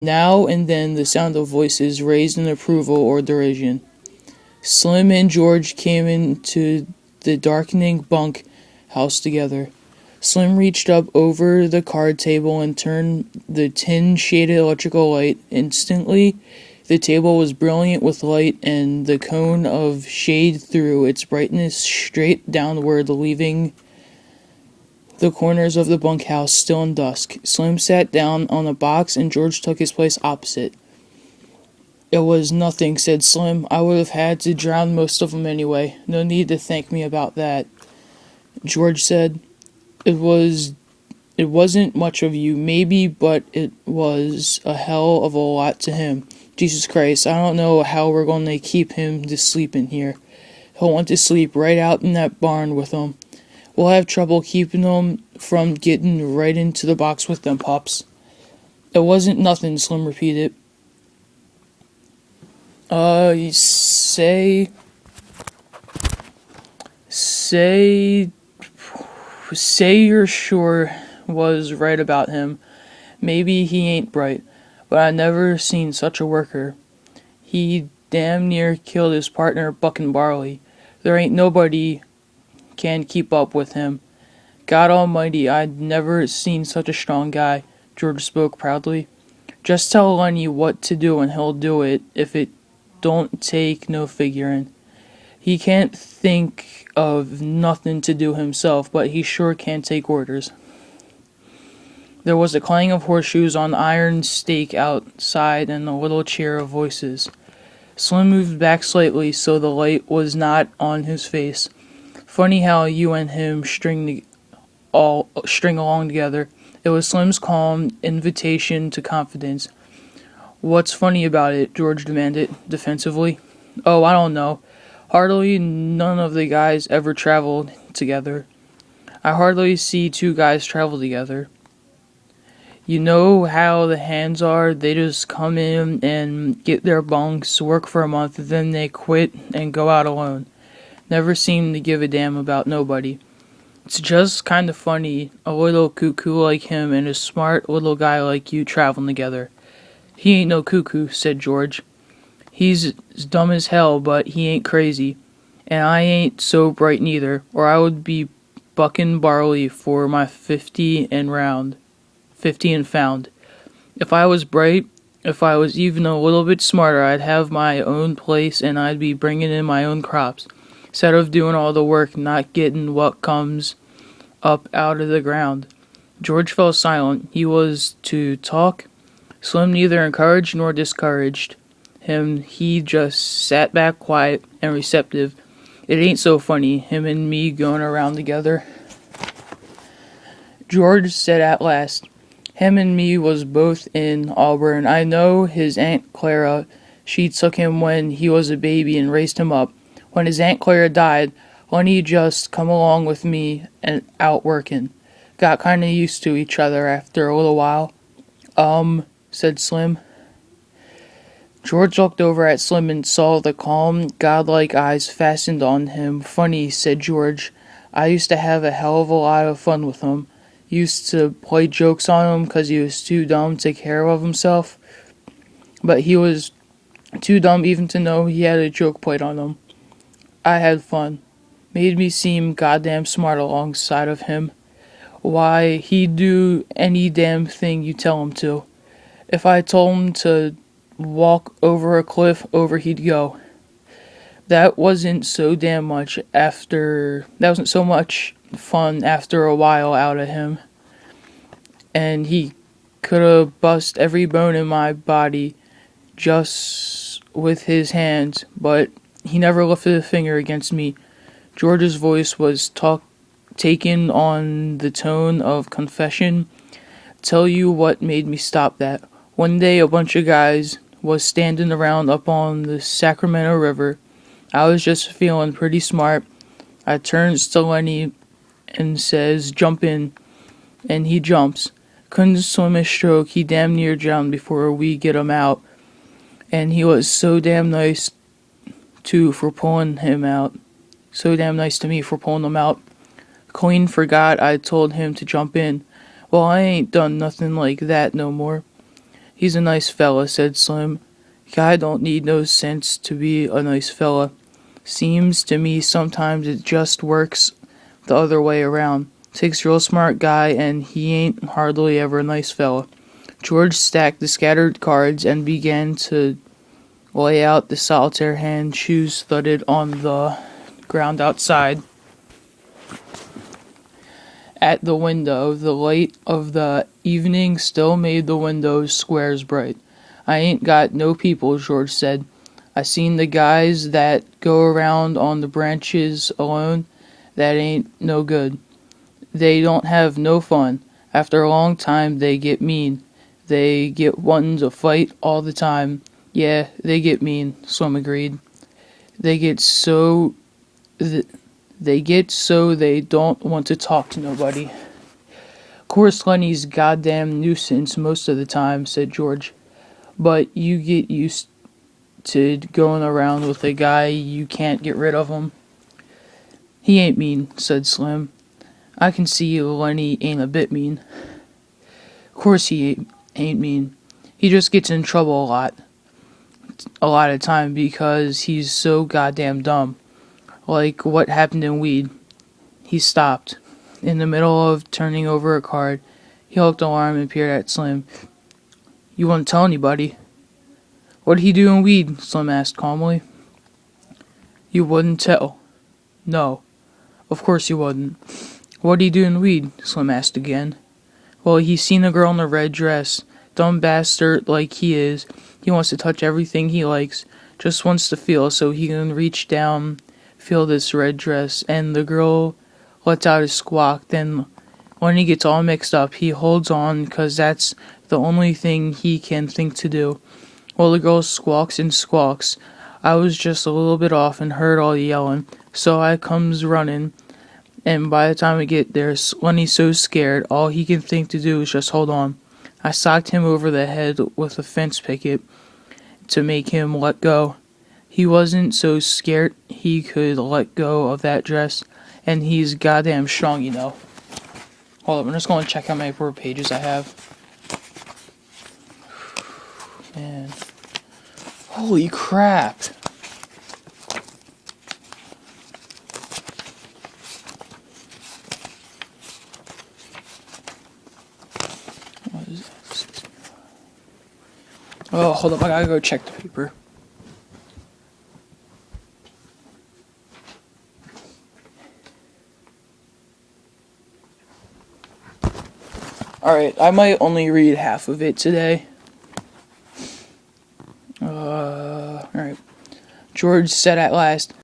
Now and then the sound of voices raised in approval or derision. Slim and George came into the darkening bunk house together. Slim reached up over the card table and turned the tin-shaded electrical light. Instantly, the table was brilliant with light, and the cone of shade threw its brightness straight downward, leaving the corners of the bunkhouse still in dusk. Slim sat down on a box, and George took his place opposite. "It was nothing," said Slim. "I would have had to drown most of 'em anyway. No need to thank me about that." George said, It wasn't much of you, maybe, but it was a hell of a lot to him. Jesus Christ, I don't know how we're going to keep him to sleep in here. He'll want to sleep right out in that barn with 'em. We'll have trouble keeping 'em from getting right into the box with them pups." "It wasn't nothing," Slim repeated. You say you're sure was right about him. Maybe he ain't bright, but I never seen such a worker. He damn near killed his partner bucking barley. There ain't nobody can keep up with him. God almighty, I'd never seen such a strong guy." George spoke proudly. "Just tell Lenny what to do and he'll do it if it don't take no figuring. He can't think of nothing to do himself, but he sure can take orders." There was a clang of horseshoes on iron stake outside and a little cheer of voices. Slim moved back slightly so the light was not on his face. "Funny how you and him string along together." It was Slim's calm invitation to confidence. "What's funny about it?" George demanded, defensively. "Oh, I don't know. Hardly none of the guys ever traveled together. I hardly see two guys travel together. You know how the hands are, they just come in and get their bunks, work for a month, then they quit and go out alone. Never seem to give a damn about nobody. It's just kind of funny, a little cuckoo like him and a smart little guy like you traveling together." "He ain't no cuckoo," said George. "He's dumb as hell, but he ain't crazy. And I ain't so bright neither, or I would be bucking barley for my 50 and found. If I was bright, if I was even a little bit smarter, I'd have my own place and I'd be bringing in my own crops, instead of doing all the work, not getting what comes up out of the ground." George fell silent. He was to talk. Slim neither encouraged nor discouraged him. He just sat back quiet and receptive. "It ain't so funny, him and me going around together," George said at last. "Him and me was both in Auburn. I know his Aunt Clara. She took him when he was a baby and raised him up. When his Aunt Clara died, Lenny just come along with me and out working. Got kinda used to each other after a little while." Said Slim. George looked over at Slim and saw the calm, godlike eyes fastened on him. "Funny," said George. "I used to have a hell of a lot of fun with him. Used to play jokes on him 'cause he was too dumb to take care of himself. But he was too dumb even to know he had a joke played on him. I had fun. Made me seem goddamn smart alongside of him. Why, he'd do any damn thing you tell him to. If I told him to walk over a cliff, over he'd go. That wasn't so much fun after a while out of him. And he could have bust every bone in my body just with his hands, but he never lifted a finger against me." George's voice was taken on the tone of confession. "Tell you what made me stop that. One day a bunch of guys was standing around up on the Sacramento River. I was just feeling pretty smart. I turns to Lenny and says, 'Jump in,' and he jumps. Couldn't swim a stroke. He damn near drowned before we get him out. And he was so damn nice, too, for pulling him out. So damn nice to me for pulling him out. Clean forgot I told him to jump in. Well, I ain't done nothing like that no more. He's a nice fella, said Slim. Guy don't need no sense to be a nice fella. Seems to me sometimes it just works the other way around. Takes real smart guy and he ain't hardly ever a nice fella. George stacked the scattered cards and began to lay out the solitaire hand. Shoes thudded on the ground outside. At the window, the light of the evening still made the windows squares bright. I ain't got no people, George said. I seen the guys that go around on the branches alone. That ain't no good. They don't have no fun. After a long time, they get mean. They get wantin' to fight all the time. Yeah, they get mean, Slim agreed. They get so they don't want to talk to nobody. Course Lenny's goddamn nuisance most of the time, said George. But you get used to going around with a guy you can't get rid of him. He ain't mean, said Slim. I can see Lenny ain't a bit mean. Course he ain't mean. He just gets in trouble a lot of time because he's so goddamn dumb. Like what happened in Weed. He stopped. In the middle of turning over a card, he looked alarmed and peered at Slim. You wouldn't tell anybody? What'd he do in Weed? Slim asked calmly. You wouldn't tell? No. Of course you wouldn't. What'd he do in Weed? Slim asked again. Well, he seen a girl in a red dress. Dumb bastard like he is. He wants to touch everything he likes. Just wants to feel so he can reach down, feel this red dress, and the girl lets out a squawk. Then when he gets all mixed up, he holds on because that's the only thing he can think to do. Well, the girl squawks and squawks. I was just a little bit off and heard all the yelling, so I comes running, and by the time we get there, Lenny's so scared, all he can think to do is just hold on. I socked him over the head with a fence picket to make him let go. He wasn't so scared he could let go of that dress, and he's goddamn strong, you know. Hold up, I'm just going to check how many more pages I have. Man. Holy crap. What is that? Oh, hold up, I gotta go check the paper. Alright, I might only read half of it today. Alright. George said at last,